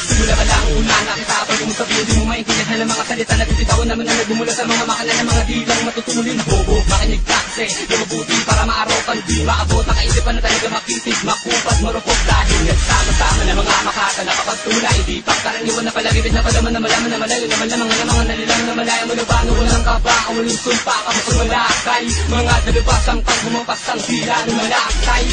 Simula pa lang una nakita pag mo sabihin di mo maintindihan ng mga salita na bibitawan naman na nagbumula sa mga makala ng mga dilang matutulin. Bobo, makinig ka kasi yung mabuti para maarapan di maabot. Makaisipan na talaga makitig, makupad, marupok dahil nagsama-sama na mga makata na kapag tunay di pa karaniwan na palagibid na padaman na malaman na malayo naman lamang na mga nalilang na malaya mo na ba no walang kaba ang walang sulpa kapag malakay mga dalubasang pag humampas ang sila ng malakay.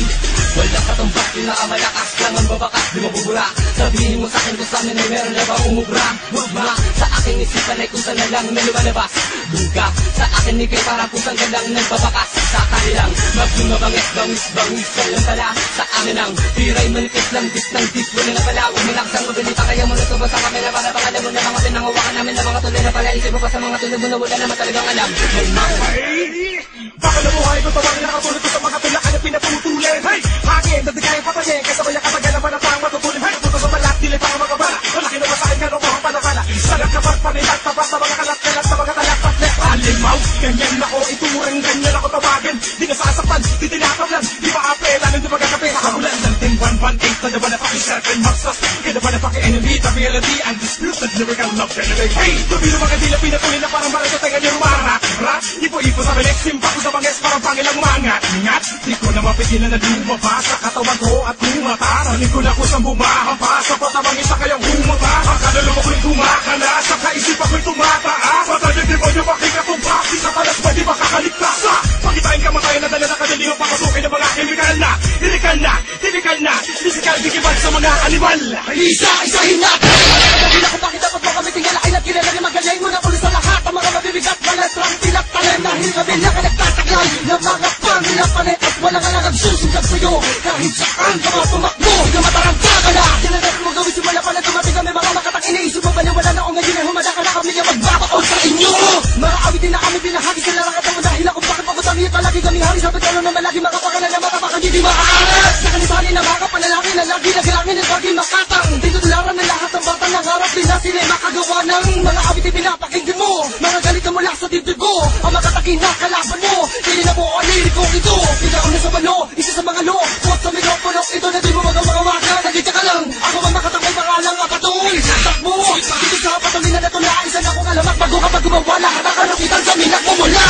Walang katumbas, pinakamalakas lang ang babakas di mabubura. Sabihin mo sa'kin kung saan na meron na ba umubra. Huwag ma, sa aking isipan ay kung saan na lang nalumalabas. Duga, sa akin ikay parang pusang ka lang nagbabakas. Sa kanilang magbumabangis, bangis lang pala. Sa amin ang tiray manipis lang, dis ng dis. Wala na pala, huwag nilaksang mabalita. Kaya mo natubos sa kamera para pangalan mo na mga pinangawakan namin na mga tuloy na pala. Isip mo pa sa mga tulad mo na wala naman talagang alam. Baka nabuhay ko tawag na nakatulog ko sa mga tulakan na pinaputulin. Hey! Hangin, dadigay ang patayin. Kaysa maya katagal na manapang matutulin. Hey! Puto sa balat, dilay para magabala. Malaki na masahin ka nung mga panakala. Salat ka ba't panilat, tapat sa mga kalat-kalat sa mga talakpat. Alimaw, ganyan ako ituring, ganyan ako tawagin. Di na sasaktan, di tinatablan. Di maapela, nang di magkakape. Hakulan ng ting 118, na naman na paki-7 maksas. Kaya naman na paki-enemy, the reality, undisputed lyrical love generate. Hey! Tumilo mga dila pinatuloy na parang marang sa tenga niyo rumarap. Ipo-ipo sa bilik, simpa ko sa banges, parang pangilang mangat. Ingat, di ko na mapigilan na lumabas sa katawan ko at lumata. Ranig ko na ko sa bumahapa, sa patamang isa kayang humaba. Ang kaluluwa ko'y kumakala, sa kaisip ako'y tumataas. Patayin di mo niyo makikatumpa, di sa palas pwede makakaligtas. Pakitain ka matayin na dala na kadaling papasukin ng mga chemical na. Ilikan na, tipikal na, physical digiban sa mga animal. Isa-isahin natin! Hindi ko bakit dapat mo kami tingala, ay nagkilala ni magaling mo na ulit sa lahat. Ang mga mabibigat, malatrang tilak-talim. Dahil kami na ka nagtataglay ng mga pangilapalit at walang alang susunod sa'yo. Kahit saan ka tumakbo, na matarangka ka na. Tinagat mo gawin simula pa na dumating kami mga makatak. Iniisip mo baliwala na o ngayon ay humada ka na kami niya magbabaon sa inyo. Mga awitin na kami pinahagi sa larangat mo dahil ako bakit pagkutami at palagi kami hari. Sabi ka na malagi makapakalan na makapakang hindi maaangat. Sa kanisali na mga panalaki na lagi naglangin at lagi makatang. Dito tularan na lahat ng batang nangarap din na sila makagawa ng mga awitin pinapakinggan mo. Mga galit mula sa dibdib ko, ang makatakin na kalaban mo. Hindi na mo ang lirikong ito. Ikaw na sa balo, isa sa mga lo. Huwag sa mikropono, ito na di mo magawa-gawa. Nagkita ka lang, ako ang makatakay pangalang apatoy. Takbo, dito sa patuloy na natula. Isa na akong alamat bago kapag gumawa lahat ang kalukitan sa minak mo mula.